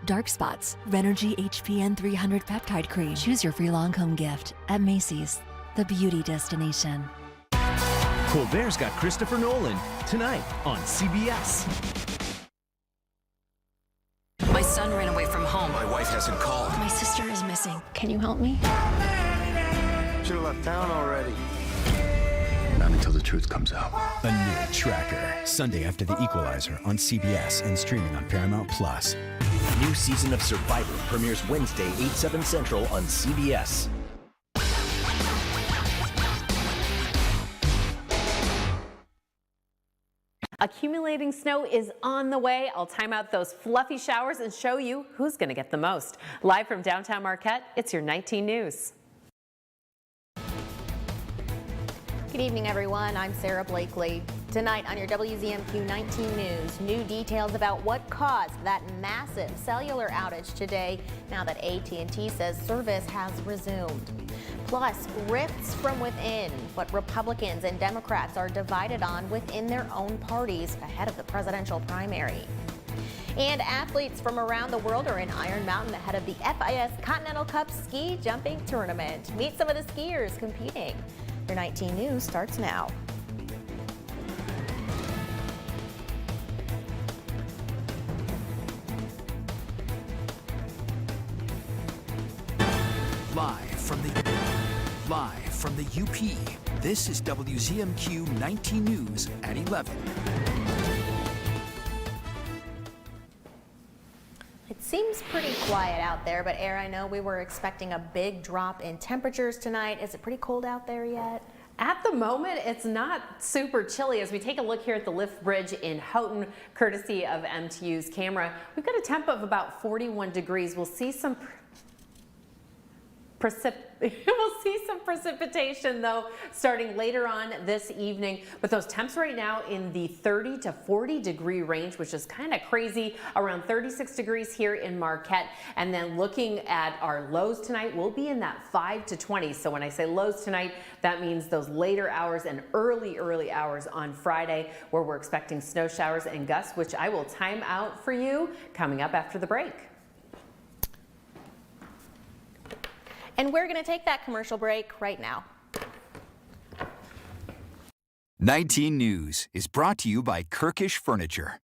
Dark spots, Renergy HPN 300 peptide cream. Choose your free Lancome gift at Macy's, the beauty destination. Colbert's got Christopher Nolan tonight on CBS. My son ran away from home. My wife hasn't called. My sister is missing. Can you help me? Should have left town already. Not until the truth comes out. A new Tracker, Sunday after The Equalizer on CBS and streaming on Paramount+. A new season of Survivor premieres Wednesday, 8/7 Central on CBS. Accumulating snow is on the way. I'll time out those fluffy showers and show you who's going to get the most. Live from downtown Marquette, it's your 19 News. Good evening, everyone. I'm Sarah Blakely. Tonight on your WZMQ 19 News, new details about what caused that massive cellular outage today now that AT&T says service has resumed. Plus, rifts from within, what Republicans and Democrats are divided on within their own parties ahead of the presidential primary. And athletes from around the world are in Iron Mountain ahead of the FIS Continental Cup ski jumping tournament. Meet some of the skiers competing. Your 19 News starts now. Live from the UP, this is WZMQ 19 News at 11. It seems pretty quiet out there, but I know we were expecting a big drop in temperatures tonight. Is it pretty cold out there yet? At the moment, it's not super chilly. As we take a look here at the lift bridge in Houghton, courtesy of MTU's camera, we've got a temp of about 41 degrees. We'll see some precipitation though starting later on this evening, but those temps right now in the 30 to 40 degree range, which is kind of crazy, around 36 degrees here in Marquette. And then looking at our lows tonight, we'll be in that 5 to 20. So when I say lows tonight, that means those later hours and early hours on Friday, where we're expecting snow showers and gusts, which I will time out for you coming up after the break. And we're going to take that commercial break right now. 19 News is brought to you by Kirkish Furniture.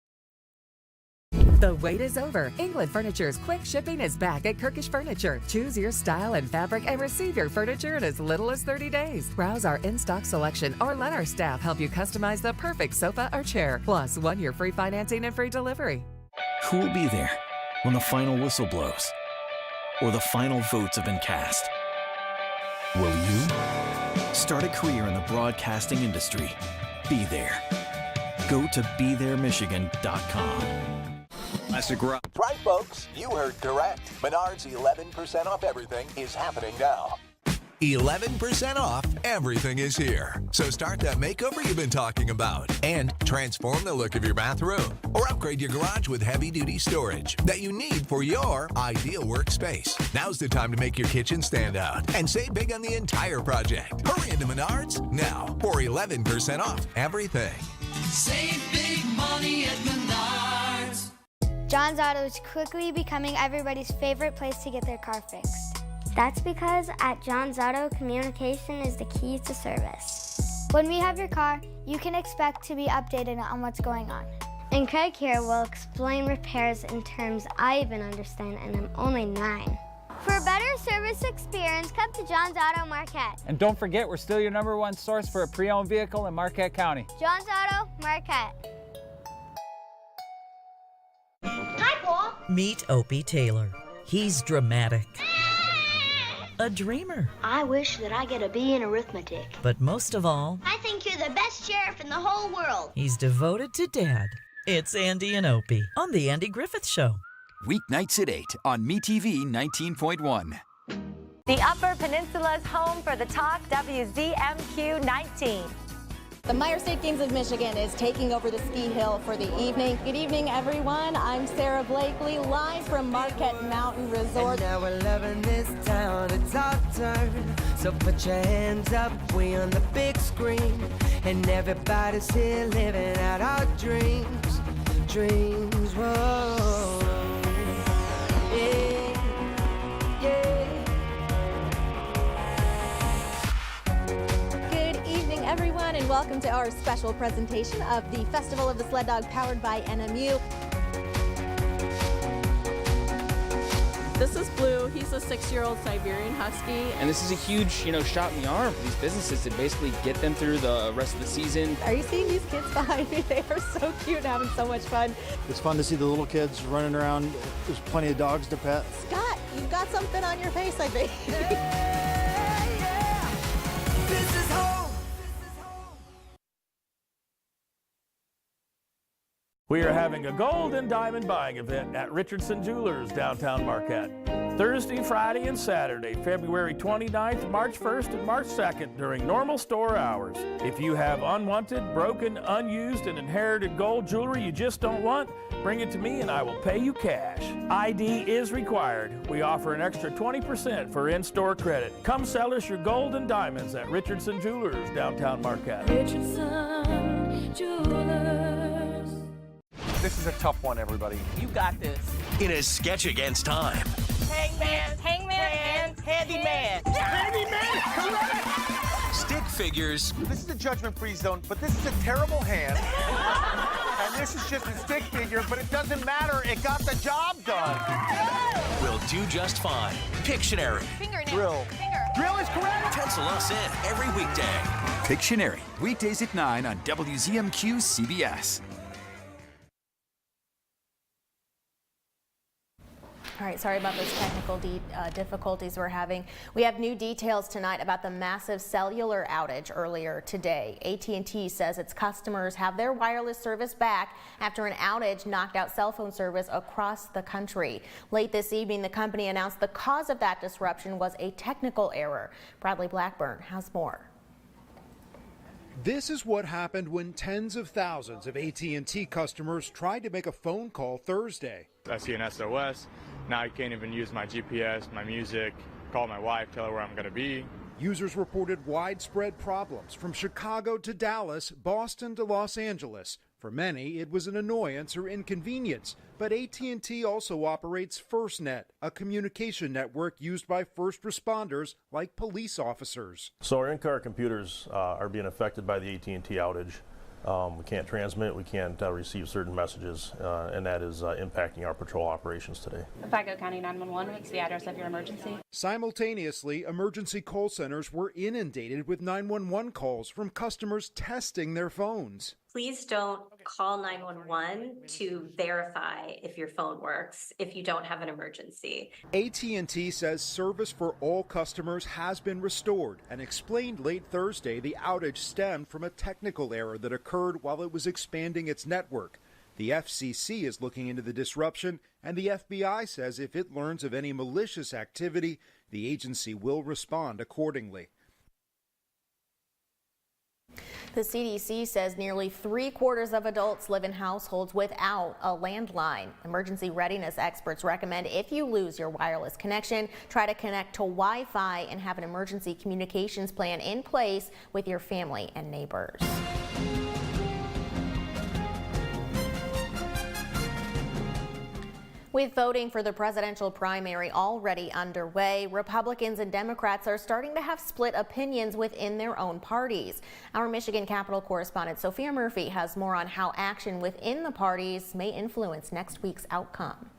The wait is over. England Furniture's quick shipping is back at Kirkish Furniture. Choose your style and fabric and receive your furniture in as little as 30 days. Browse our in-stock selection or let our staff help you customize the perfect sofa or chair. Plus, 1 year free financing and free delivery. Who will be there when the final whistle blows or the final votes have been cast? Will you start a career in the broadcasting industry? Be there. Go to BeThereMichigan.com. Right, folks, you heard correct. Menards 11% off everything is happening now. 11% off everything is here. So start that makeover you've been talking about and transform the look of your bathroom or upgrade your garage with heavy-duty storage that you need for your ideal workspace. Now's the time to make your kitchen stand out and save big on the entire project. Hurry into Menards now for 11% off everything. Save big money at Menards. John's Auto is quickly becoming everybody's favorite place to get their car fixed. That's because at John's Auto, communication is the key to service. When we have your car, you can expect to be updated on what's going on. And Craig here will explain repairs in terms I even understand, and I'm only 9. For a better service experience, come to John's Auto Marquette. And don't forget, we're still your #1 source for a pre-owned vehicle in Marquette County. John's Auto Marquette. Hi, Paul. Meet Opie Taylor. He's dramatic. A dreamer. I wish that I get a B in arithmetic. But most of all, I think you're the best sheriff in the whole world. he's devoted to Dad. It's Andy and Opie on The Andy Griffith Show. Weeknights at 8 on MeTV 19.1. The Upper Peninsula's home for the talk, WZMQ 19. The Myer State Games of Michigan is taking over the ski hill for the evening. Good evening, everyone. I'm Sarah Blakely, live from Marquette Mountain Resort. And now we're loving this town, it's our turn. So put your hands up, we on the big screen. And everybody's here living out our dreams, whoa. Welcome to our special presentation of the Festival of the Sled Dog powered by NMU. This is Blue. He's a 6-year-old Siberian Husky. And this is a huge, shot in the arm for these businesses to basically get them through the rest of the season. Are you seeing these kids behind me? They are so cute and having so much fun. It's fun to see the little kids running around. There's plenty of dogs to pet. Scott, you've got something on your face, I think. This is home. We are having a gold and diamond buying event at Richardson Jewelers, downtown Marquette. Thursday, Friday, and Saturday, February 29th, March 1st, and March 2nd during normal store hours. If you have unwanted, broken, unused, and inherited gold jewelry you just don't want, bring it to me and I will pay you cash. ID is required. We offer an extra 20% for in-store credit. Come sell us your gold and diamonds at Richardson Jewelers, downtown Marquette. Richardson Jewelers. This is a tough one, everybody. You got this. In a sketch against time. Hangman, and Handyman. Handyman! Stick figures. This is a judgment-free zone, but this is a terrible hand. And this is just a stick figure, but it doesn't matter. It got the job done. Will do just fine. Pictionary. Drill. Drill is correct. Pencil us in every weekday. Pictionary, weekdays at 9 on WZMQ CBS. All right, sorry about those technical difficulties we're having. We have new details tonight about the massive cellular outage earlier today. AT&T says its customers have their wireless service back after an outage knocked out cell phone service across the country. Late this evening, the company announced the cause of that disruption was a technical error. Bradley Blackburn has more. This is what happened when tens of thousands of AT&T customers tried to make a phone call Thursday. I see an SOS. Now I can't even use my GPS, my music, call my wife, tell her where I'm going to be. Users reported widespread problems from Chicago to Dallas, Boston to Los Angeles. For many, it was an annoyance or inconvenience. But AT&T also operates FirstNet, a communication network used by first responders like police officers. So our in-car computers are being affected by the AT&T outage. We can't transmit, we can't receive certain messages, and that is impacting our patrol operations today. Pago County 911, what's the address of your emergency? Simultaneously, emergency call centers were inundated with 911 calls from customers testing their phones. Please don't call 911 to verify if your phone works if you don't have an emergency. AT&T says service for all customers has been restored and explained late Thursday the outage stemmed from a technical error that occurred while it was expanding its network. The FCC is looking into the disruption, and the FBI says if it learns of any malicious activity, the agency will respond accordingly. The CDC says nearly 3/4 of adults live in households without a landline. Emergency readiness experts recommend if you lose your wireless connection, try to connect to Wi-Fi and have an emergency communications plan in place with your family and neighbors. With voting for the presidential primary already underway, Republicans and Democrats are starting to have split opinions within their own parties. Our Michigan Capitol correspondent Sophia Murphy has more on how action within the parties may influence next week's outcome.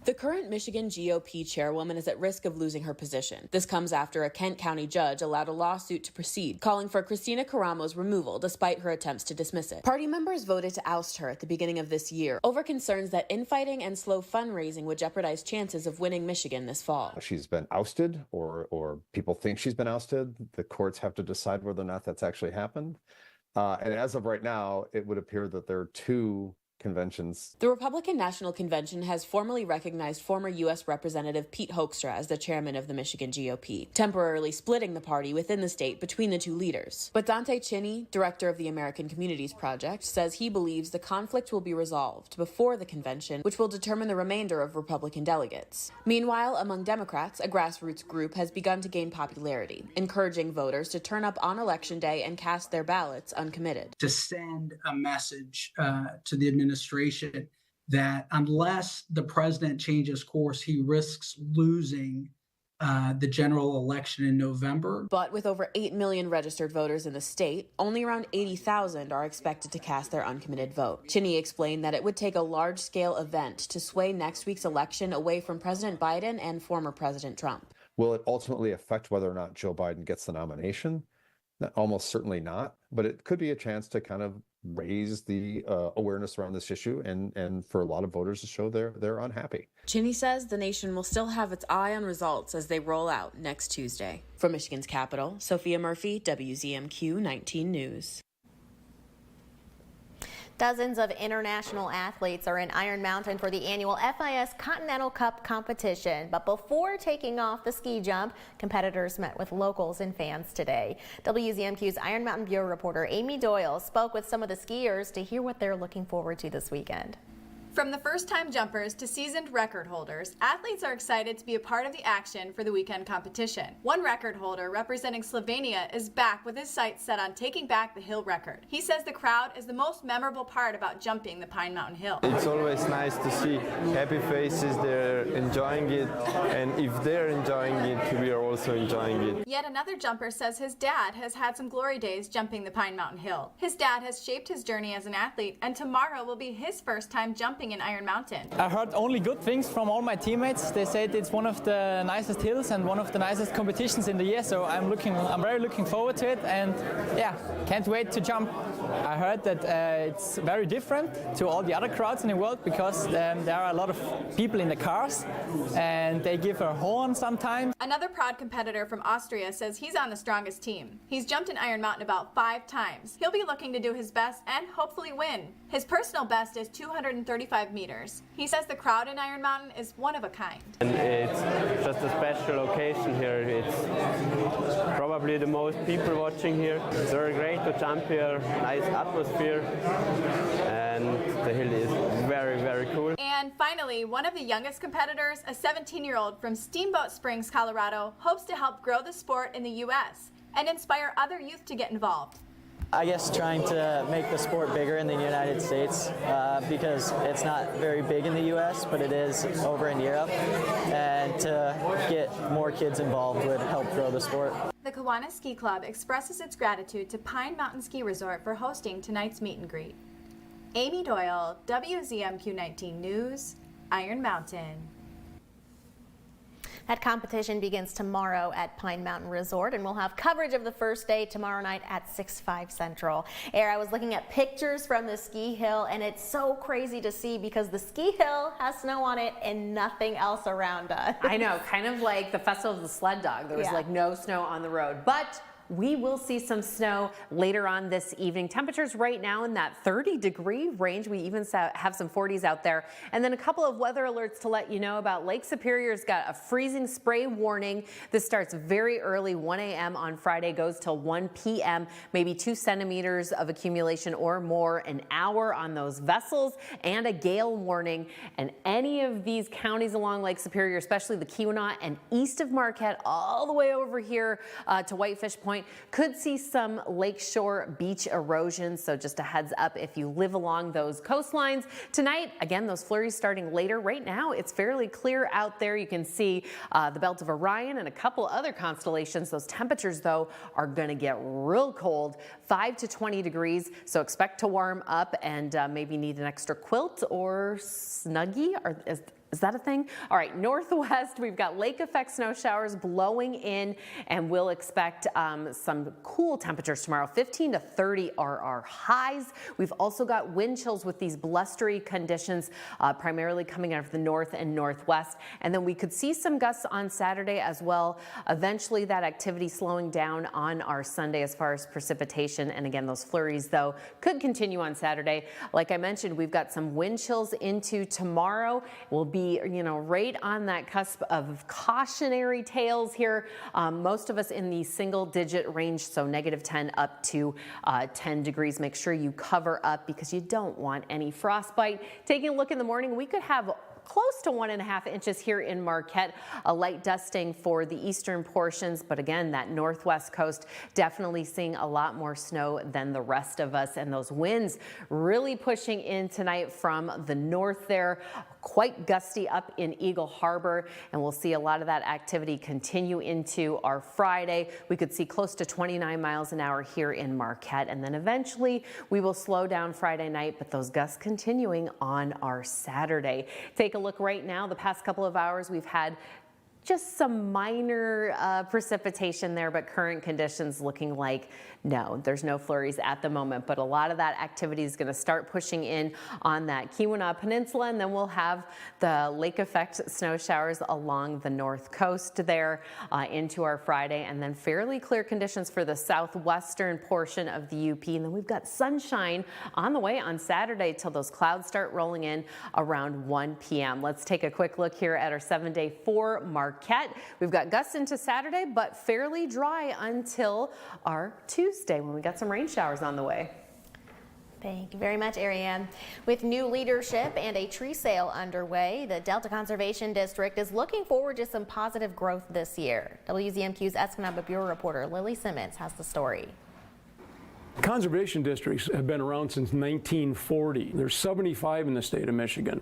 The current Michigan GOP chairwoman is at risk of losing her position. This comes after a Kent County judge allowed a lawsuit to proceed, calling for Christina Caramo's removal despite her attempts to dismiss it. Party members voted to oust her at the beginning of this year over concerns that infighting and slow fundraising would jeopardize chances of winning Michigan this fall. She's been ousted, or people think she's been ousted. The courts have to decide whether or not that's actually happened. And as of right now, it would appear that there are two conventions. The Republican National Convention has formally recognized former U.S. Representative Pete Hoekstra as the chairman of the Michigan GOP, temporarily splitting the party within the state between the two leaders. But Dante Chinney, director of the American Communities Project, says he believes the conflict will be resolved before the convention, which will determine the remainder of Republican delegates. Meanwhile, among Democrats, a grassroots group has begun to gain popularity, encouraging voters to turn up on Election Day and cast their ballots uncommitted. To send a message to the administration that unless the president changes course, he risks losing the general election in November. But with over 8 million registered voters in the state, only around 80,000 are expected to cast their uncommitted vote. Cheney explained that it would take a large-scale event to sway next week's election away from President Biden and former President Trump. Will it ultimately affect whether or not Joe Biden gets the nomination? Almost certainly not, but it could be a chance to kind of raise the awareness around this issue and for a lot of voters to show they're unhappy. Cheney says the nation will still have its eye on results as they roll out next Tuesday. From Michigan's capital, Sophia Murphy, WZMQ 19 News. Dozens of international athletes are in Iron Mountain for the annual FIS Continental Cup competition. But before taking off the ski jump, competitors met with locals and fans today. WZMQ's Iron Mountain Bureau reporter Amy Doyle spoke with some of the skiers to hear what they're looking forward to this weekend. From the first-time jumpers to seasoned record holders, athletes are excited to be a part of the action for the weekend competition. One record holder representing Slovenia is back with his sights set on taking back the hill record. He says the crowd is the most memorable part about jumping the Pine Mountain Hill. It's always nice to see happy faces, they're enjoying it, and if they're enjoying it, we are also enjoying it. Yet another jumper says his dad has had some glory days jumping the Pine Mountain Hill. His dad has shaped his journey as an athlete, and tomorrow will be his first time jumping in Iron Mountain. I heard only good things from all my teammates. They said it's one of the nicest hills and one of the nicest competitions in the year, so I'm very looking forward to it, and yeah, can't wait to jump. I heard that it's very different to all the other crowds in the world because there are a lot of people in the cars and they give a horn sometimes. Another proud competitor from Austria says he's on the strongest team. He's jumped in Iron Mountain about 5 times. He'll be looking to do his best and hopefully win. His personal best is 235 meters. He says the crowd in Iron Mountain is one of a kind. And it's just a special occasion here. It's probably the most people watching here. It's very great to jump here, nice atmosphere, and the hill is very, very cool. And finally, one of the youngest competitors, a 17-year-old from Steamboat Springs, Colorado, hopes to help grow the sport in the U.S. and inspire other youth to get involved. I guess trying to make the sport bigger in the United States because it's not very big in the U.S., but it is over in Europe, and to get more kids involved would help grow the sport. The Kiwanis Ski Club expresses its gratitude to Pine Mountain Ski Resort for hosting tonight's meet and greet. Amy Doyle, WZMQ 19 News, Iron Mountain. That competition begins tomorrow at Pine Mountain Resort, and we'll have coverage of the first day tomorrow night at 6/5 Central. I was looking at pictures from the ski hill, and it's so crazy to see because the ski hill has snow on it and nothing else around us. I know, kind of like the Festival of the Sled Dog. There was like no snow on the road, but we will see some snow later on this evening. Temperatures right now in that 30-degree range. We even have some 40s out there. And then a couple of weather alerts to let you know about. Lake Superior's got a freezing spray warning. This starts very early, 1 a.m. on Friday, goes till 1 p.m. Maybe 2 centimeters of accumulation or more an hour on those vessels, and a gale warning. And any of these counties along Lake Superior, especially the Keweenaw and east of Marquette, all the way over here to Whitefish Point, could see some lakeshore beach erosion. So just a heads up if you live along those coastlines. Tonight, again, those flurries starting later. Right now, it's fairly clear out there. You can see the Belt of Orion and a couple other constellations. Those temperatures, though, are going to get real cold, 5 to 20 degrees. So expect to warm up and maybe need an extra quilt or snuggie. Is that a thing? All right, northwest, we've got lake effect snow showers blowing in, and we'll expect some cool temperatures tomorrow. 15 to 30 are our highs. We've also got wind chills with these blustery conditions, primarily coming out of the north and northwest. And then we could see some gusts on Saturday as well. Eventually, that activity slowing down on our Sunday as far as precipitation. And again, those flurries, though, could continue on Saturday. Like I mentioned, we've got some wind chills into tomorrow. We'll be right on that cusp of cautionary tales here. Most of us in the single-digit range, so -10 up to 10 degrees. Make sure you cover up because you don't want any frostbite. Taking a look in the morning, we could have close to 1.5 inches here in Marquette. A light dusting for the eastern portions, but again, that northwest coast definitely seeing a lot more snow than the rest of us, and those winds really pushing in tonight from the north there. quite gusty up in Eagle Harbor, and we'll see a lot of that activity continue into our Friday. We could see close to 29 miles an hour here in Marquette, and then eventually we will slow down Friday night, but those gusts continuing on our Saturday. Take a look right now. The past couple of hours we've had just some minor precipitation there, but current conditions looking like no, there's no flurries at the moment, but a lot of that activity is going to start pushing in on that Keweenaw Peninsula, and then we'll have the lake effect snow showers along the north coast there into our Friday, and then fairly clear conditions for the southwestern portion of the UP. And then we've got sunshine on the way on Saturday till those clouds start rolling in around 1 p.m. Let's take a quick look here at our 7-day for Marquette. We've got gusts into Saturday, but fairly dry until our Tuesday when we got some rain showers on the way. Thank you very much, Ariane. With new leadership and a tree sale underway, the Delta Conservation District is looking forward to some positive growth this year. WZMQ's Escanaba Bureau reporter Lily Simmons has the story. Conservation districts have been around since 1940. There's 75 in the state of Michigan,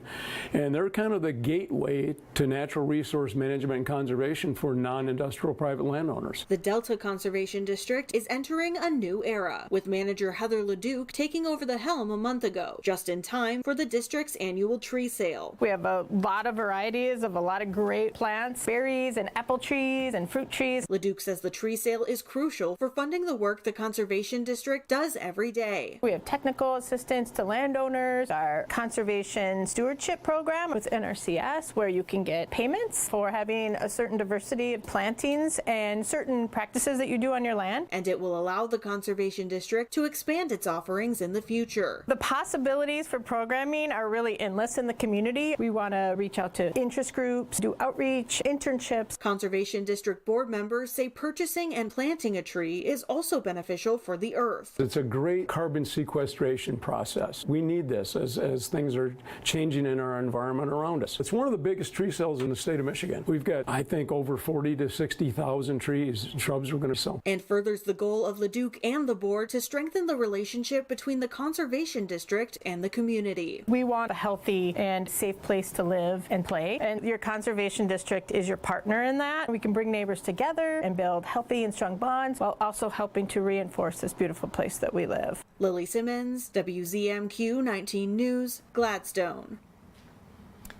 and they're kind of the gateway to natural resource management and conservation for non-industrial private landowners. The Delta Conservation District is entering a new era, with manager Heather LeDuc taking over the helm a month ago, just in time for the district's annual tree sale. We have a lot of varieties of a lot of great plants, berries and apple trees and fruit trees. LeDuc says the tree sale is crucial for funding the work the Conservation District does every day. We have technical assistance to landowners, our conservation stewardship program with NRCS, where you can get payments for having a certain diversity of plantings and certain practices that you do on your land. And it will allow the Conservation District to expand its offerings in the future. The possibilities for programming are really endless in the community. We want to reach out to interest groups, do outreach, internships. Conservation District board members say purchasing and planting a tree is also beneficial for the earth. It's a great carbon sequestration process. We need this as things are changing in our environment around us. It's one of the biggest tree sales in the state of Michigan. We've got, I think, over 40 to 60,000 trees and shrubs we're going to sell. And furthers the goal of LeDuc and the board to strengthen the relationship between the Conservation District and the community. We want a healthy and safe place to live and play, and your Conservation District is your partner in that. We can bring neighbors together and build healthy and strong bonds while also helping to reinforce this beautiful place that we live. Lily Simmons, WZMQ 19 News, Gladstone.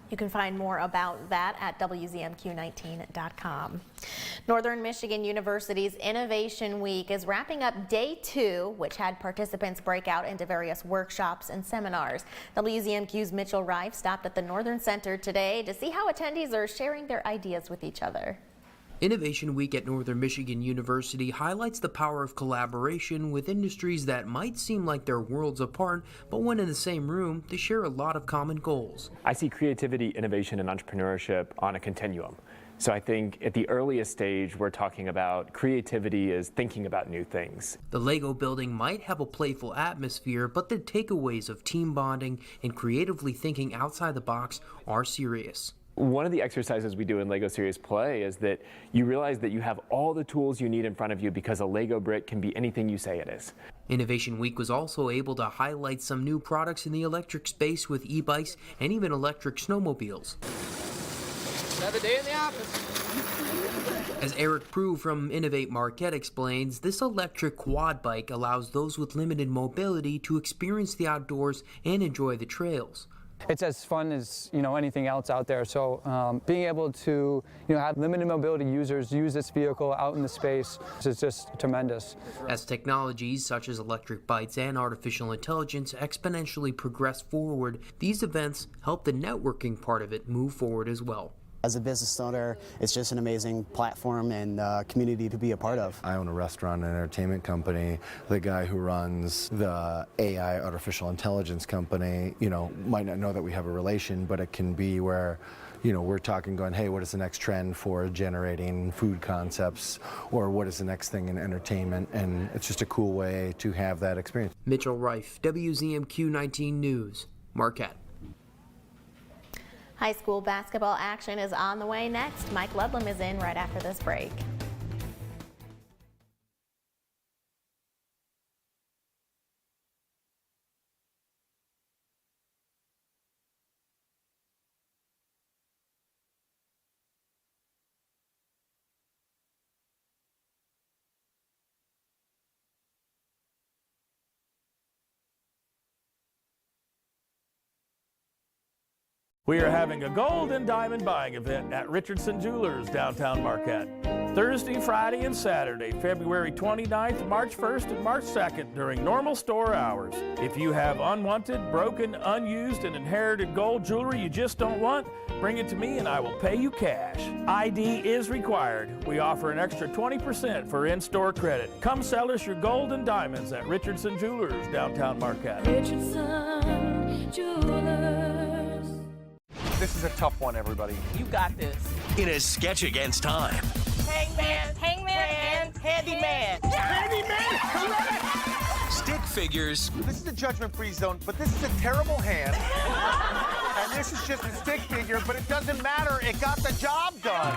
You can find more about that at WZMQ19.com. Northern Michigan University's Innovation Week is wrapping up day 2, which had participants break out into various workshops and seminars. WZMQ's Mitchell Reif stopped at the Northern Center today to see how attendees are sharing their ideas with each other. Innovation Week at Northern Michigan University highlights the power of collaboration with industries that might seem like they're worlds apart, but when in the same room, they share a lot of common goals. I see creativity, innovation, and entrepreneurship on a continuum. So I think at the earliest stage, we're talking about creativity is thinking about new things. The Lego building might have a playful atmosphere, but the takeaways of team bonding and creatively thinking outside the box are serious. One of the exercises we do in LEGO Serious Play is that you realize that you have all the tools you need in front of you because a Lego brick can be anything you say it is. Innovation Week was also able to highlight some new products in the electric space with e-bikes and even electric snowmobiles. Another day in the office. As Eric Prue from Innovate Marquette explains, this electric quad bike allows those with limited mobility to experience the outdoors and enjoy the trails. It's as fun as anything else out there. So being able to have limited mobility users use this vehicle out in the space is just tremendous. As technologies such as electric bikes and artificial intelligence exponentially progress forward, these events help the networking part of it move forward as well. As a business owner, it's just an amazing platform and community to be a part of. I own a restaurant and entertainment company. The guy who runs the AI artificial intelligence company, might not know that we have a relation, but it can be where, we're talking going, hey, what is the next trend for generating food concepts, or what is the next thing in entertainment? And it's just a cool way to have that experience. Mitchell Reif, WZMQ 19 News, Marquette. High school basketball action is on the way next. Mike Ludlam is in right after this break. We are having a gold and diamond buying event at Richardson Jewelers, downtown Marquette. Thursday, Friday, and Saturday, February 29th, March 1st, and March 2nd during normal store hours. If you have unwanted, broken, unused, and inherited gold jewelry you just don't want, bring it to me and I will pay you cash. ID is required. We offer an extra 20% for in-store credit. Come sell us your gold and diamonds at Richardson Jewelers, downtown Marquette. Richardson Jewelers. This is a tough one, everybody. You got this. In a sketch against time. Hangman, and Handyman. Handyman, correct! Stick figures. This is a judgment-free zone, but this is a terrible hand. And this is just a stick figure, but it doesn't matter. It got the job done.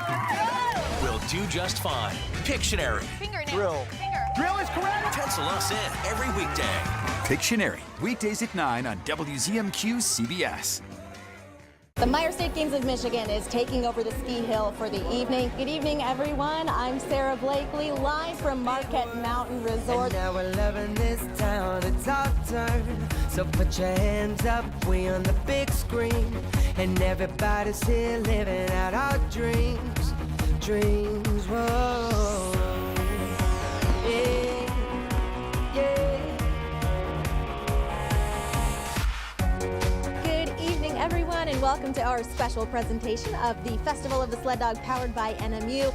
Will do just fine. Pictionary. Drill. Drill is correct. Pencil us in every weekday. Pictionary, weekdays at 9 on WZMQ CBS. The Myer State Games of Michigan is taking over the ski hill for the evening. Good evening, everyone. I'm Sarah Blakely, live from Marquette Mountain Resort. And now we're loving this town, it's our turn. So put your hands up, we on the big screen. And everybody's here living out our dreams. Dreams, whoa. Yeah, yeah. Everyone, and welcome to our special presentation of the Festival of the Sled Dog powered by NMU.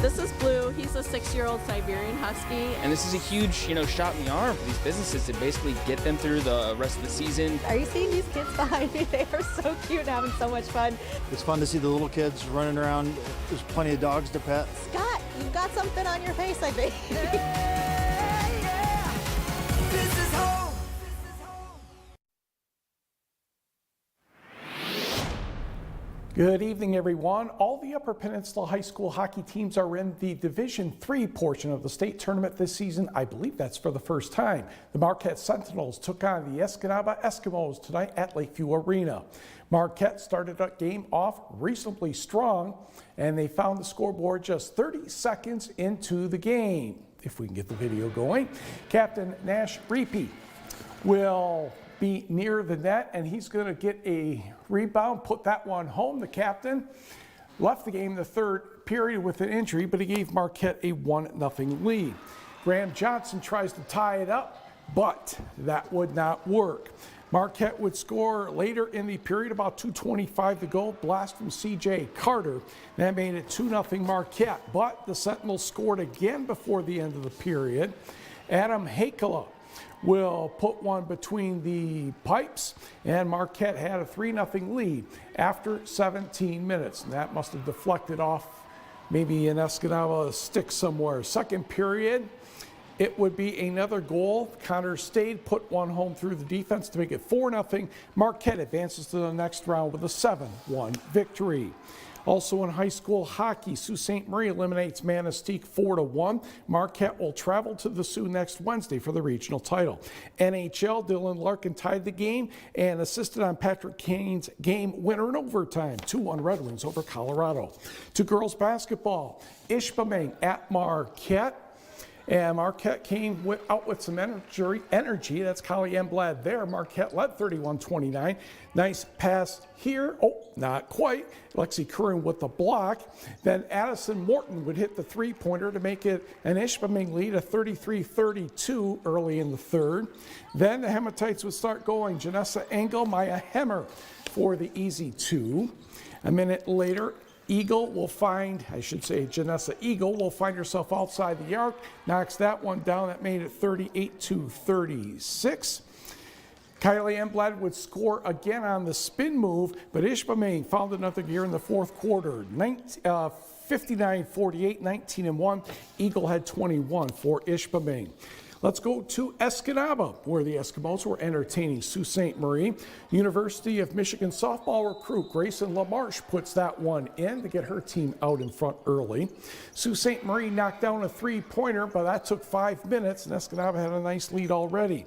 This is Blue. He's a 6-year-old Siberian Husky. And this is a huge, shot in the arm for these businesses to basically get them through the rest of the season. Are you seeing these kids behind me? They are so cute and having so much fun. It's fun to see the little kids running around. There's plenty of dogs to pet. Scott, you've got something on your face, I think. This is home. Good evening, everyone. All the Upper Peninsula High School hockey teams are in the Division III portion of the state tournament this season. I believe that's for the first time. The Marquette Sentinels took on the Escanaba Eskimos tonight at Lakeview Arena. Marquette started that game off reasonably strong, and they found the scoreboard just 30 seconds into the game. If we can get the video going. Captain Nash Reapy will be near the net, and he's going to get a rebound, put that one home. The captain left the game the third period with an injury, but he gave Marquette a 1-0 lead. Graham Johnson tries to tie it up, but that would not work. Marquette would score later in the period, about 2:25 to go. Blast from C.J. Carter. That made it 2-0 Marquette, but the Sentinels scored again before the end of the period. Adam Hakela will put one between the pipes, and Marquette had a 3-0 lead after 17 minutes. And that must have deflected off maybe an Escanaba stick somewhere. Second period, it would be another goal. Connor Stade put one home through the defense to make it 4-0. Marquette advances to the next round with a 7-1 victory. Also in high school hockey, Sault Ste. Marie eliminates Manistee 4-1. Marquette will travel to the Sioux next Wednesday for the regional title. NHL, Dylan Larkin tied the game and assisted on Patrick Kane's game winner in overtime. 2-1 Red Wings over Colorado. To girls basketball, Ishpeming at Marquette. And Marquette came out with some energy. That's Kali Emblad there. Marquette led 31-29. Nice pass here. Oh, not quite. Lexi Curran with the block. Then Addison Morton would hit the three-pointer to make it an Ishpeming lead of 33-32 early in the third. Then the Hematites would start going. Janessa Engel, Maya Hemmer for the easy two. A minute later, Janessa Eagle will find herself outside the arc, knocks that one down. That made it 38-36. Kylie Emblad would score again on the spin move, but Ishpeming found another gear in the fourth quarter. 59-48, 19-1. Eagle had 21 for Ishpeming. Let's go to Escanaba, where the Eskimos were entertaining Sault Ste. Marie. University of Michigan softball recruit Grayson LaMarche puts that one in to get her team out in front early. Sault Ste. Marie knocked down a three-pointer, but that took 5 minutes, and Escanaba had a nice lead already.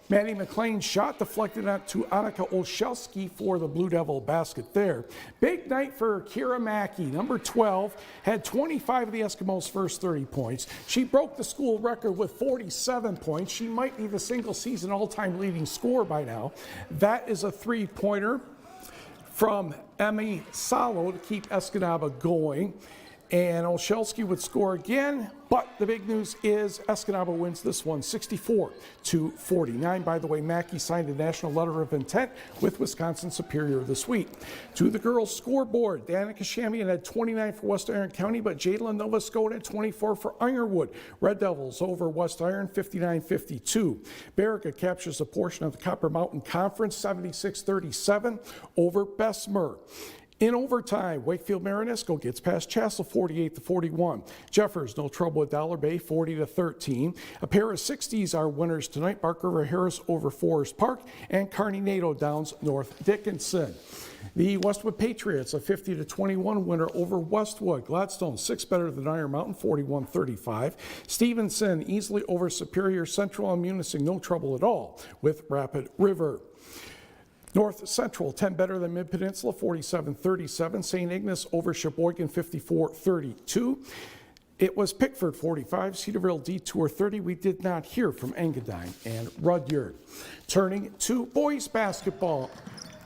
Maddie McLean's shot deflected out to Annika Olszewski for the Blue Devil basket there. Big night for Kira Mackey, number 12, had 25 of the Eskimos' first 30 points. She broke the school record with 47 points. She might be the single season all-time leading scorer by now. That is a three-pointer from Emmy Salo to keep Escanaba going. And Olszewski would score again, but the big news is Escanaba wins this one 64-49. By the way, Mackey signed a national letter of intent with Wisconsin Superior this week. To the girls' scoreboard, Danica Shamian had 29 for West Iron County, but Jadlyn Novascode had 24 for Ironwood. Red Devils over West Iron 59-52. Barica captures a portion of the Copper Mountain Conference 76-37 over Bessemer. In overtime, Wakefield Marinesco gets past Chassell 48-41. Jeffers, no trouble with Dollar Bay 40-13. A pair of 60s are winners tonight. Bark River Harris over Forest Park and Kearney NATO downs North Dickinson. The Westwood Patriots, a 50-21 winner over Westwood. Gladstone 6 better than Iron Mountain 41-35. Stevenson easily over Superior Central and Munising, no trouble at all with Rapid River. North Central, 10 better than Mid-Peninsula, 47-37. St. Ignace over Sheboygan, 54-32. It was Pickford, 45. Cedarville Detour, 30. We did not hear from Engadine and Rudyard. Turning to boys basketball.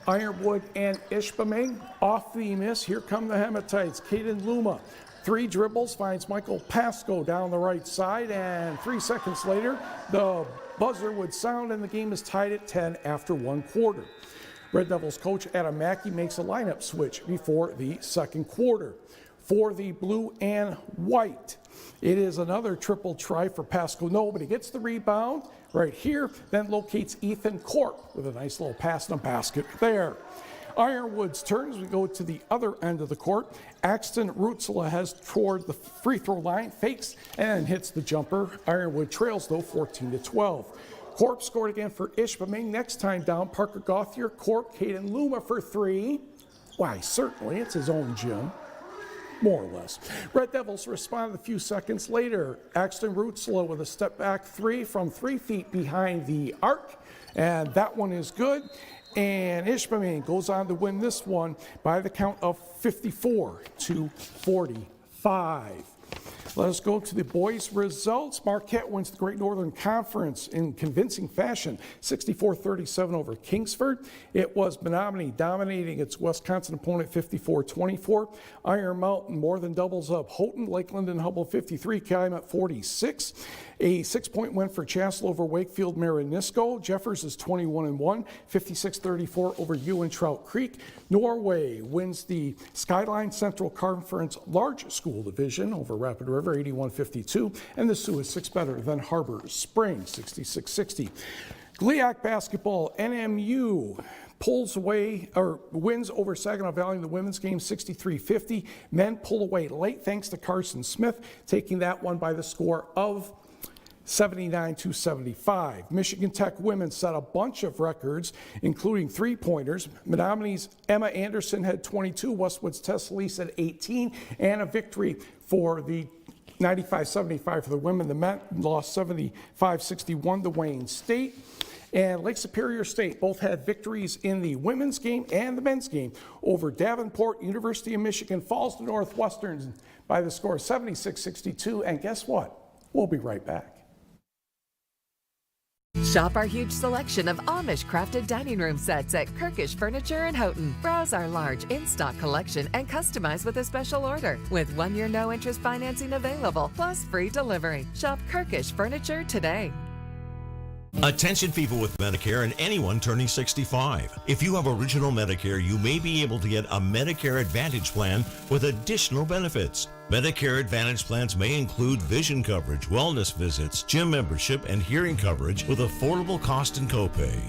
Ironwood and Ishpeming off the miss. Here come the Hematites. Caden Luma, 3 dribbles, finds Michael Pasco down the right side, and 3 seconds later, the buzzer would sound and the game is tied at 10 after 1 quarter. Red Devils coach Adam Mackey makes a lineup switch before the second quarter. For the blue and white, it is another triple try for Pasco. Nobody gets the rebound right here, then locates Ethan Corp with a nice little pass and a basket there. Ironwood's turn as we go to the other end of the court. Axton Rutzela has toward the free throw line, fakes, and hits the jumper. Ironwood trails, though, 14-12. Corp scored again for Ishpeming. Next time down, Parker Gauthier, Corp, Caden Luma for 3. Why, certainly, it's his own gym. More or less. Red Devils responded a few seconds later. Axton Rutzela with a step back 3 from 3 feet behind the arc, and that one is good. And Ishpeming goes on to win this one by the count of 54-45. Let us go to the boys' results. Marquette wins the Great Northern Conference in convincing fashion, 64-37 over Kingsford. It was Menominee dominating its Wisconsin opponent, 54-24. Iron Mountain more than doubles up Houghton, Lakeland, and Hubble 53, Calumet 46. A 6-point win for Chassell over Wakefield Marinisco. Jeffers is 21-1, 56-34 over Ewan Trout Creek. Norway wins the Skyline Central Conference Large School Division over Rapid River, 81-52. And the Sioux is 6 better than Harbor Spring, 66-60. GLIAC basketball, NMU pulls away or wins over Saginaw Valley in the women's game 63-50. Men pull away late thanks to Carson Smith, taking that one by the score of 79-75. Michigan Tech women set a bunch of records, including 3-pointers. Menominee's Emma Anderson had 22, Westwood's Tessa Lease had 18, and a victory for the 95-75 for the women. The men lost 75-61 to Wayne State. And Lake Superior State both had victories in the women's game and the men's game over Davenport. University of Michigan falls to Northwestern by the score of 76-62. And guess what? We'll be right back. Shop our huge selection of Amish crafted dining room sets at Kirkish Furniture in Houghton. Browse our large in-stock collection and customize with a special order. With 1-year no-interest financing available, plus free delivery. Shop Kirkish Furniture today. Attention people with Medicare and anyone turning 65. If you have original Medicare, you may be able to get a Medicare Advantage plan with additional benefits. Medicare Advantage plans may include vision coverage, wellness visits, gym membership, and hearing coverage with affordable cost and copay.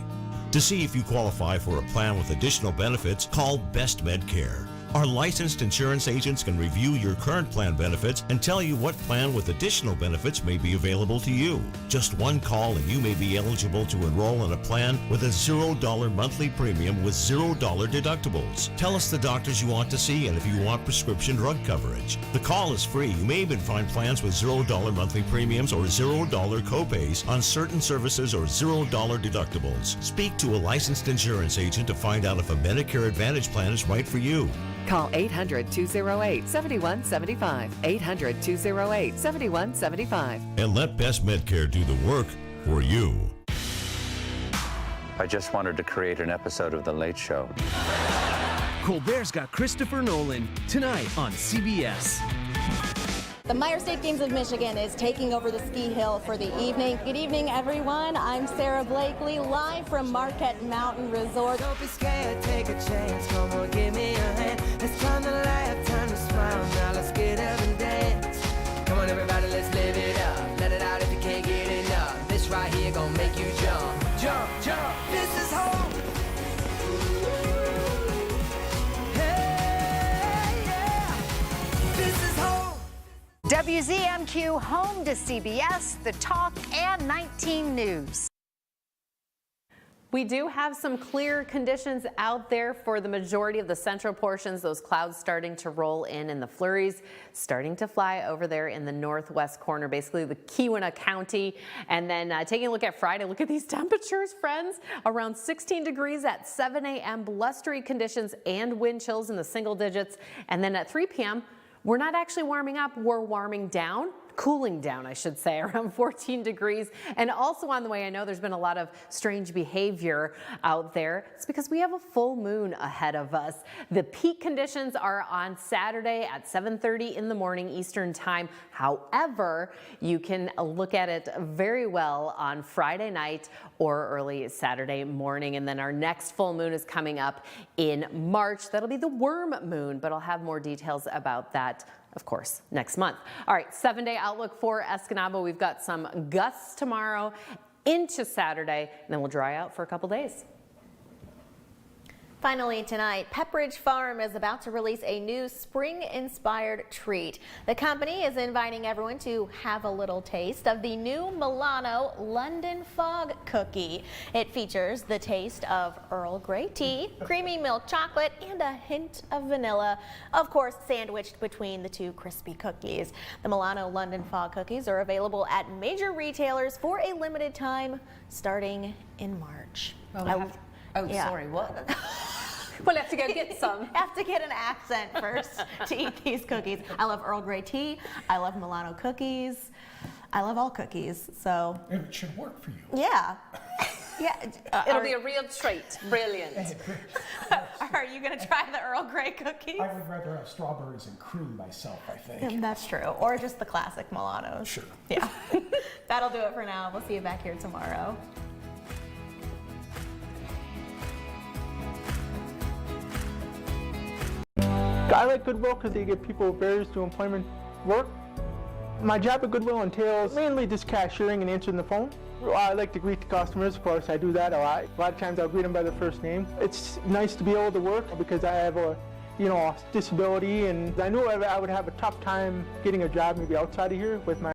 To see if you qualify for a plan with additional benefits, call Best Medcare. Our licensed insurance agents can review your current plan benefits and tell you what plan with additional benefits may be available to you. Just one call and you may be eligible to enroll in a plan with a $0 monthly premium with $0 deductibles. Tell us the doctors you want to see and if you want prescription drug coverage. The call is free. You may even find plans with $0 monthly premiums or $0 copays on certain services or $0 deductibles. Speak to a licensed insurance agent to find out if a Medicare Advantage plan is right for you. Call 800-208-7175. 800-208-7175. And let Best Medcare do the work for you. I just wanted to create an episode of The Late Show. Colbert's got Christopher Nolan tonight on CBS. The Myer State Games of Michigan is taking over the ski hill for the evening. Good evening, everyone. I'm Sarah Blakely, live from Marquette Mountain Resort. Don't be scared, take a chance. Come on, give me a hand. It's time to laugh, time to smile. Now let's get up and dance. Come on, everybody, let's live it up. Let it out if you can't get enough. This right here gonna make you jump, jump, jump. This is home. Hey, yeah. This is home. WZMQ home to CBS, The Talk, and 19 News. We do have some clear conditions out there for the majority of the central portions. Those clouds starting to roll in and the flurries starting to fly over there in the northwest corner, basically the Keweenaw County. And then taking a look at Friday, look at these temperatures, friends. Around 16 degrees at 7 a.m., blustery conditions and wind chills in the single digits. And then at 3 p.m., we're not actually warming up, we're warming down. Cooling down, I should say, around 14 degrees. And also on the way, I know there's been a lot of strange behavior out there. It's because we have a full moon ahead of us. The peak conditions are on Saturday at 7:30 in the morning Eastern time. However, you can look at it very well on Friday night or early Saturday morning. And then our next full moon is coming up in March. That'll be the worm moon, but I'll have more details about that, of course, next month. All right, 7-day outlook for Escanaba. We've got some gusts tomorrow into Saturday, and then we'll dry out for a couple days. Finally tonight, Pepperidge Farm is about to release a new spring-inspired treat. The company is inviting everyone to have a little taste of the new Milano London Fog cookie. It features the taste of Earl Grey tea, creamy milk chocolate, and a hint of vanilla, of course sandwiched between the two crispy cookies. The Milano London Fog cookies are available at major retailers for a limited time starting in March. Sorry, what? We'll have to go get some. Have to get an accent first to eat these cookies. I love Earl Grey tea. I love Milano cookies. I love all cookies, so. It should work for you. Yeah. Yeah. It'll be a real treat. Brilliant. Are you going to try the Earl Grey cookies? I would rather have strawberries and cream myself, I think. That's true. Or just the classic Milanos. Sure. Yeah. That'll do it for now. We'll see you back here tomorrow. I like Goodwill because they give people barriers to employment work. My job at Goodwill entails mainly just cashiering and answering the phone. I like to greet the customers, of course, I do that a lot. A lot of times I'll greet them by their first name. It's nice to be able to work because I have a disability, and I knew I would have a tough time getting a job maybe outside of here with my